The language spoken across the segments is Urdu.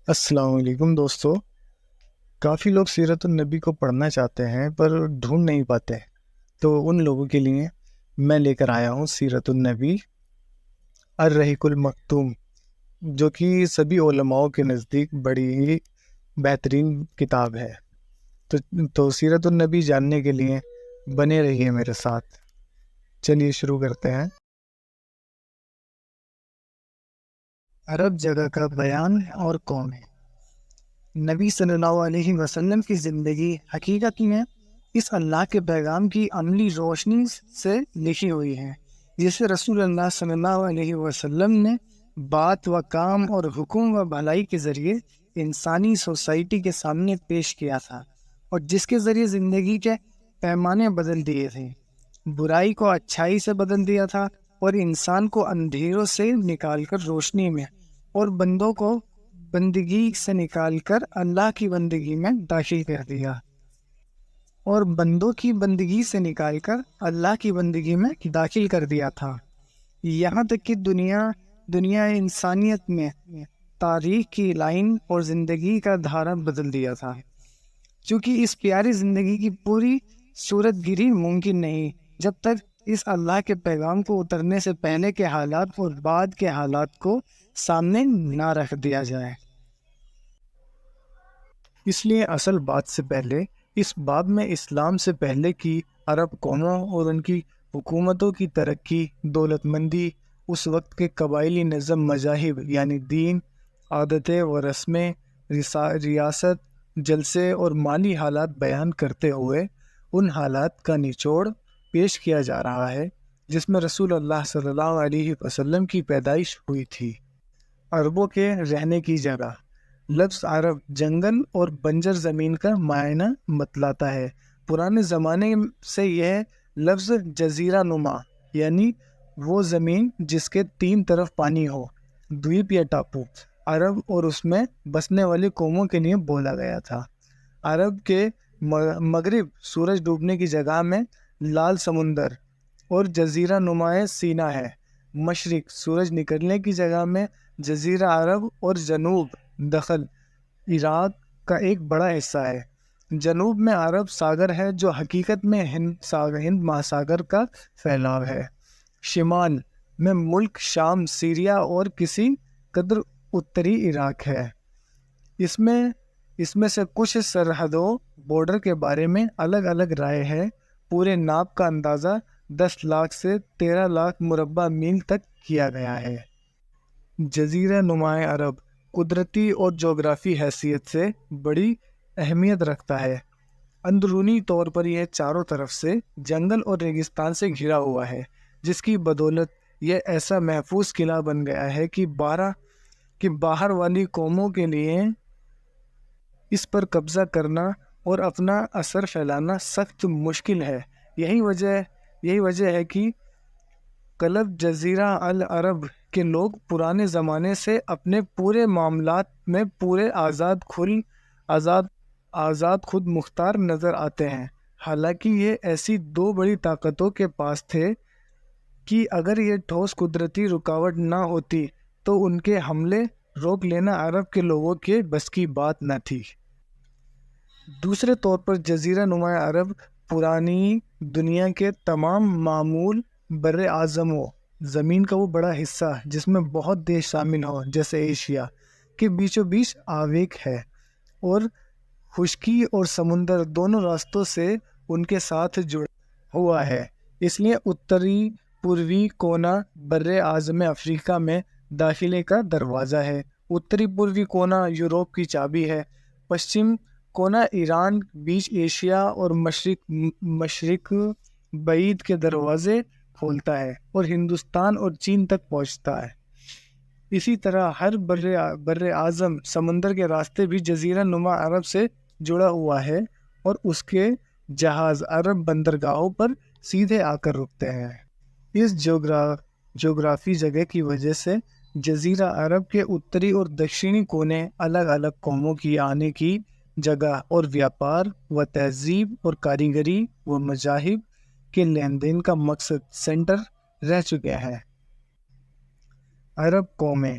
السلام علیکم دوستو. کافی لوگ سیرت النبی کو پڑھنا چاہتے ہیں پر ڈھونڈ نہیں پاتے. تو ان لوگوں کے لیے میں لے کر آیا ہوں سیرت النبی الرحیق المختوم، جو کہ سبھی علماء کے نزدیک بڑی ہی بہترین کتاب ہے. تو سیرت النبی جاننے کے لیے بنے رہیے میرے ساتھ. چلیے شروع کرتے ہیں. عرب جگہ کا بیان اور قوم ہے. نبی صلی اللہ علیہ وسلم کی زندگی حقیقت میں اس اللہ کے پیغام کی عملی روشنی سے لکھی ہوئی ہے، جسے رسول اللہ صلی اللہ علیہ وسلم نے بات و کام اور حکم و بھلائی کے ذریعے انسانی سوسائٹی کے سامنے پیش کیا تھا، اور جس کے ذریعے زندگی کے پیمانے بدل دیے تھے. برائی کو اچھائی سے بدل دیا تھا، اور انسان کو اندھیروں سے نکال کر روشنی میں، اور بندوں کو بندگی سے نکال کر اللہ کی بندگی میں داخل کر دیا تھا. یہاں تک کہ دنیا انسانیت میں تاریخ کی لائن اور زندگی کا دھارا بدل دیا تھا. چونکہ اس پیاری زندگی کی پوری صورت گیری ممکن نہیں جب تک اس اللہ کے پیغام کو اترنے سے پہلے کے حالات اور بعد کے حالات کو سامنے نہ رکھ دیا جائے. اس لیے اصل بات سے پہلے اس باب میں اسلام سے پہلے کی عرب قوموں اور ان کی حکومتوں کی ترقی، دولت مندی، اس وقت کے قبائلی نظم، مذاہب یعنی دین، عادتیں و رسمیں، ریاست، جلسے اور مالی حالات بیان کرتے ہوئے ان حالات کا نچوڑ پیش کیا جا رہا ہے جس میں رسول اللہ صلی اللہ علیہ وسلم کی پیدائش ہوئی تھی. عربوں کے رہنے کی جگہ. لفظ عرب جنگل اور بنجر زمین کا معنی بتلاتا ہے. پرانے زمانے سے یہ لفظ جزیرہ نما یعنی وہ زمین جس کے تین طرف پانی ہو، دویپ یا ٹاپو، عرب اور اس میں بسنے والی قوموں کے لیے بولا گیا تھا. عرب کے مغرب سورج ڈوبنے کی جگہ میں لال سمندر اور جزیرہ نمائے سینا ہے. مشرق سورج نکلنے کی جگہ میں جزیرہ عرب اور جنوب دخل عراق کا ایک بڑا حصہ ہے. جنوب میں عرب ساگر ہے جو حقیقت میں ہند مہاساگر کا پھیلاؤ ہے. شمال میں ملک شام، سیریا اور کسی قدر اتری عراق ہے. اس میں سے کچھ سرحدوں بارڈر کے بارے میں الگ الگ رائے ہے. پورے ناپ کا اندازہ 10 لاکھ سے 13 لاکھ مربع میل تک کیا گیا ہے. جزیرہ نمائے عرب قدرتی اور جغرافی حیثیت سے بڑی اہمیت رکھتا ہے. اندرونی طور پر یہ چاروں طرف سے جنگل اور ریگستان سے گھرا ہوا ہے، جس کی بدولت یہ ایسا محفوظ قلعہ بن گیا ہے کہ باہر والی قوموں کے لیے اس پر قبضہ کرنا اور اپنا اثر پھیلانا سخت مشکل ہے. یہی وجہ ہے کہ قلب جزیرہ العرب کے لوگ پرانے زمانے سے اپنے پورے معاملات میں پورے آزاد خود مختار نظر آتے ہیں. حالانکہ یہ ایسی دو بڑی طاقتوں کے پاس تھے کہ اگر یہ ٹھوس قدرتی رکاوٹ نہ ہوتی تو ان کے حملے روک لینا عرب کے لوگوں کے بس کی بات نہ تھی. دوسرے طور پر جزیرہ نما عرب پرانی دنیا کے تمام معمول بر اعظموں، زمین کا وہ بڑا حصہ جس میں بہت دیش شامل ہوں جیسے ایشیا کے بیچوں بیچ آویک ہے، اور خشکی اور سمندر دونوں راستوں سے ان کے ساتھ جڑا ہوا ہے. اس لیے اتری پوروی کونا بر اعظم افریقہ میں داخلے کا دروازہ ہے. اتری پوروی کونا یورپ کی چابی ہے. پشچم کونا ایران، بیچ ایشیا اور مشرق بعید کے دروازے کھولتا ہے اور ہندوستان اور چین تک پہنچتا ہے. اسی طرح ہر بر اعظم سمندر کے راستے بھی جزیرہ نما عرب سے جڑا ہوا ہے، اور اس کے جہاز عرب بندرگاہوں پر سیدھے آ کر رکتے ہیں. اس جغرافی جگہ کی وجہ سے جزیرہ عرب کے اتری اور دکشنی کونے الگ الگ قوموں کی آنے کی جگہ اور ویاپار و تہذیب اور کاریگری و مذاہب کے لین دین کا مقصد سینٹر رہ چکے ہیں. عرب قومیں.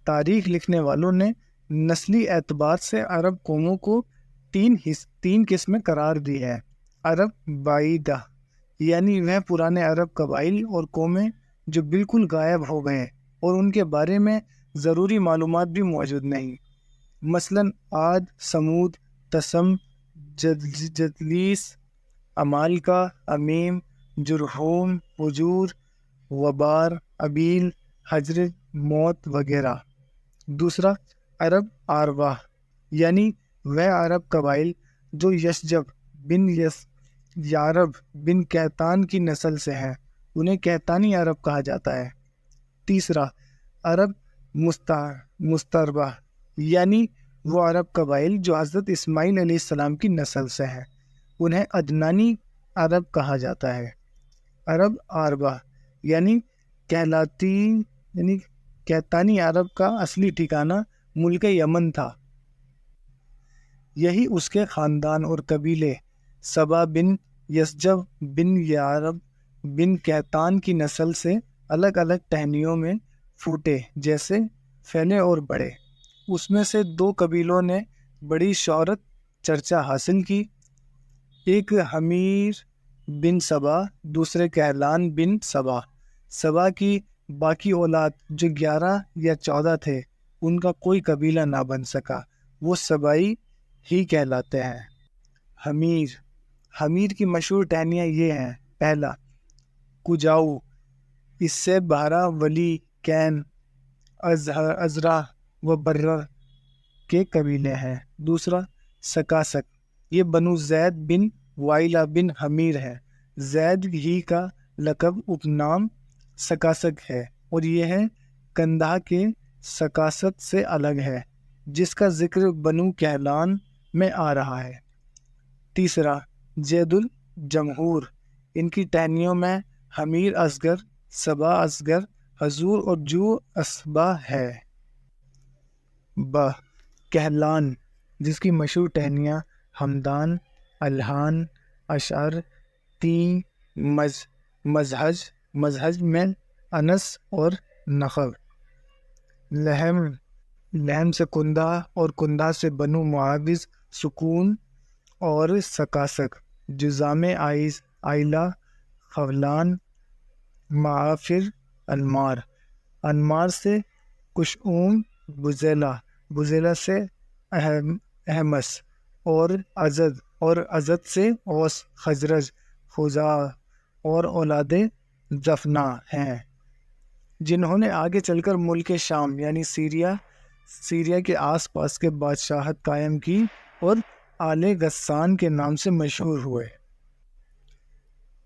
تاریخ لکھنے والوں نے نسلی اعتبار سے عرب قوموں کو تین قسمیں قرار دی ہے۔ عرب بعیدہ یعنی وہ پرانے عرب قبائل اور قومیں جو بالکل غائب ہو گئے اور ان کے بارے میں ضروری معلومات بھی موجود نہیں، مثلاً عاد، سمود، تسم، جدلیس، عمالقہ، امیم، جرہوم، وجور، وبار، ابیل، حجر موت وغیرہ۔ دوسرا عرب آرواح یعنی وہ عرب قبائل جو یشجب بن یارب بن کیتان کی نسل سے ہیں، انہیں کیتانی عرب کہا جاتا ہے۔ تیسرا عرب مستربہ یعنی وہ عرب قبائل جو حضرت اسماعیل علیہ السلام کی نسل سے ہیں، انہیں عدنانی عرب کہا جاتا ہے۔ عرب آربہ یعنی کیتانی عرب کا اصلی ٹھکانہ ملک یمن تھا، یہی اس کے خاندان اور قبیلے سبا بن یشجب بن یارب بن کیتان کی نسل سے الگ الگ ٹہنیوں میں پھوٹے جیسے پھیلے اور بڑھے۔ اس میں سے دو قبیلوں نے بڑی شہرت چرچا حاصل کی، ایک حمیر بن سبا، دوسرے کہلان بن سبا۔ سبا کی باقی اولاد جو 11 یا 14 تھے، ان کا کوئی قبیلہ نہ بن سکا، وہ سبائی ہی کہلاتے ہیں۔ حمیر کی مشہور ٹہنیاں یہ ہیں: پہلا کجاؤ، اس سے بہرہ، ولی، کین، ازرا و برہ کے قبیلے ہیں۔ دوسرا سکاسک، یہ بنو زید بن وائلہ بن حمیر ہے، زید ہی کا لقب اپنام سکاسک ہے، اور یہ ہے کندھا کے سکاسک سے الگ ہے جس کا ذکر بنو کہلان میں آ رہا ہے۔ تیسرا جید الجمہور، ان کی ٹہنیوں میں حمیر اصغر، سبا اصغر، حضور اور جو اصبا ہے۔ کہلان، جس کی مشہور ٹہنیاں ہمدان، الہان، اشعر، تین، مزہج میں انس اور نخب، لحم سے کندہ اور کندہ سے بنو معاوض، سکون اور سکاسک، جزام آئلہ، خولان، معافر، انمار سے کشعوم، بزیلہ سے احمس اور ازد سے اوس، خزرج، خزاع اور اولاد زفنا ہیں، جنہوں نے آگے چل کر ملک شام یعنی سیریا کے آس پاس کے بادشاہت قائم کی اور آل غسان کے نام سے مشہور ہوئے۔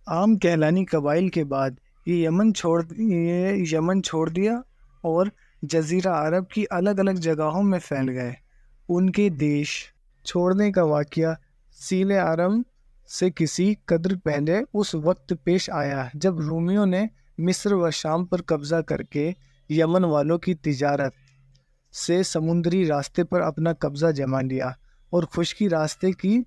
عام کہلانی قبائل کے بعد یہ یمن چھوڑ دیا اور جزیرہ عرب کی الگ الگ جگہوں میں پھیل گئے۔ ان کے دیش چھوڑنے کا واقعہ سیل عرم سے کسی قدر پہلے اس وقت پیش آیا جب رومیوں نے مصر و شام پر قبضہ کر کے یمن والوں کی تجارت سے سمندری راستے پر اپنا قبضہ جما لیا اور خشکی راستے کی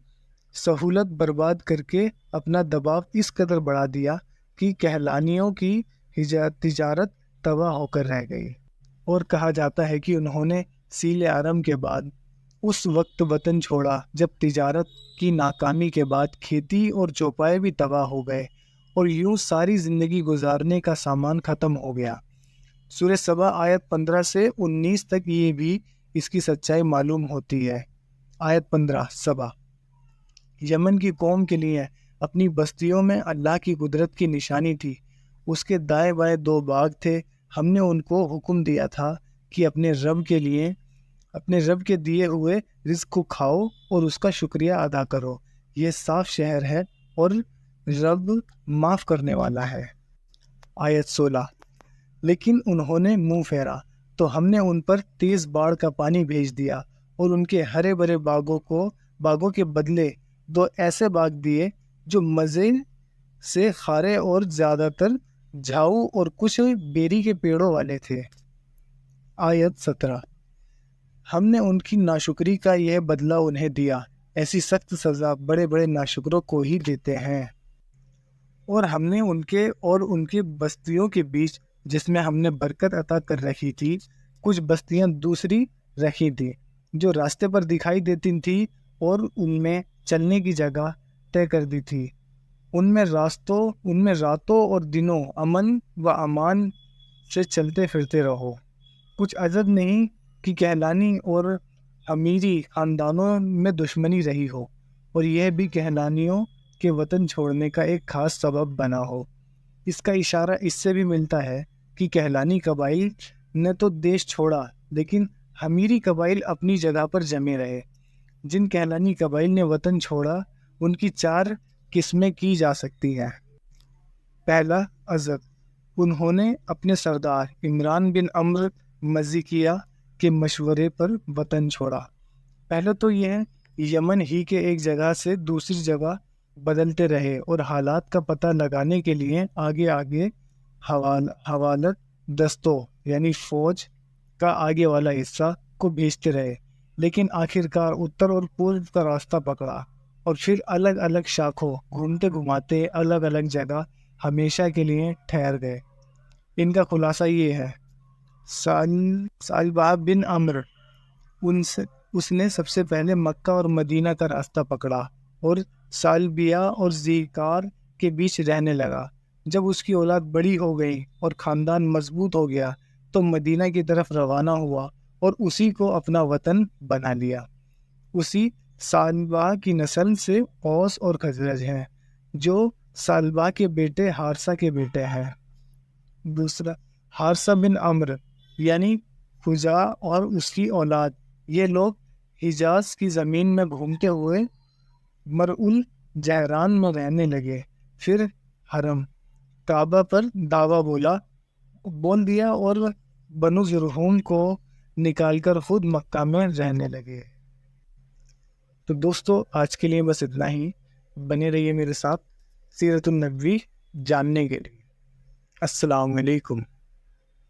سہولت برباد کر کے اپنا دباؤ اس قدر بڑھا دیا کہ کہلانیوں کی تجارت تباہ ہو کر رہ گئی، اور کہا جاتا ہے کہ انہوں نے سیل عرم کے بعد اس وقت وطن چھوڑا جب تجارت کی ناکامی کے بعد کھیتی اور چوپائے بھی تباہ ہو گئے اور یوں ساری زندگی گزارنے کا سامان ختم ہو گیا۔ سورہ سبا آیت 15 سے 19 تک یہ بھی اس کی سچائی معلوم ہوتی ہے۔ آیت 15 سبا، یمن کی قوم کے لیے اپنی بستیوں میں اللہ کی قدرت کی نشانی تھی، اس کے دائیں بائیں 2 باغ تھے، ہم نے ان کو حکم دیا تھا کہ اپنے رب کے دیے ہوئے رزق کو کھاؤ اور اس کا شکریہ ادا کرو، یہ صاف شہر ہے اور رب معاف کرنے والا ہے۔ آیت 16، لیکن انہوں نے منہ پھیرا تو ہم نے ان پر تیز باڑھ کا پانی بھیج دیا اور ان کے ہرے بھرے باغوں کے بدلے 2 ایسے باغ دیے جو مزے سے کھارے اور زیادہ تر جھاؤ اور کچھ بیری کے پیڑوں والے تھے۔ آیت 17، ہم نے ان کی ناشکری کا یہ بدلہ انہیں دیا، ایسی سخت سزا بڑے بڑے ناشکروں کو ہی دیتے ہیں۔ اور ہم نے ان کے بستیوں کے بیچ جس میں ہم نے برکت عطا کر رکھی تھی، کچھ بستیاں دوسری رکھی تھی جو راستے پر دکھائی دیتی تھی اور ان میں چلنے کی جگہ طے کر دی تھی۔ ان میں راتوں اور دنوں امن و امان سے چلتے پھرتے رہو۔ کچھ عجب نہیں کہ کہلانی اور امیری خاندانوں میں دشمنی رہی ہو، اور یہ بھی کہلانیوں کے وطن چھوڑنے کا ایک خاص سبب بنا ہو۔ اس کا اشارہ اس سے بھی ملتا ہے کہ کہلانی قبائل نے تو دیش چھوڑا، لیکن امیری قبائل اپنی جگہ پر جمے رہے۔ جن کہلانی قبائل نے وطن چھوڑا ان کی 4 قسمیں کی جا سکتی ہیں۔ پہلا، عزب۔ انہوں نے اپنے سردار عمران بن عمرو مزیکیہ کے مشورے پر وطن چھوڑا۔ پہلے تو یہ یمن ہی کے ایک جگہ سے دوسری جگہ بدلتے رہے اور حالات کا پتہ لگانے کے لیے آگے حوالت دستوں یعنی فوج کا آگے والا حصہ کو بھیجتے رہے، لیکن آخرکار اتر اور پورب کا راستہ پکڑا اور پھر الگ الگ شاخوں گھومتے گھماتے الگ الگ جگہ ہمیشہ کے لیے ٹھہر گئے۔ ان کا خلاصہ یہ ہے: سالبہ بن عمرو، اس نے سب سے پہلے مکہ اور مدینہ کا راستہ پکڑا اور سالبیہ اور ذیقار کے بیچ رہنے لگا۔ جب اس کی اولاد بڑی ہو گئی اور خاندان مضبوط ہو گیا تو مدینہ کی طرف روانہ ہوا اور اسی کو اپنا وطن بنا لیا۔ اسی سالبہ کی نسل سے اوس اور خزرج ہیں، جو سالبہ کے بیٹے حارثہ کے بیٹے ہیں۔ دوسرا، حارثہ بن عمرو یعنی خزاع اور اس کی اولاد، یہ لوگ حجاز کی زمین میں گھومتے ہوئے مرعل جہران میں رہنے لگے، پھر حرم کعبہ پر دعویٰ بول دیا اور بنو جرہم کو نکال کر خود مکہ میں رہنے لگے۔ تو دوستو، آج کے لیے بس اتنا ہی۔ بنے رہیے میرے ساتھ سیرت النبوی جاننے کے لیے۔ السلام علیکم۔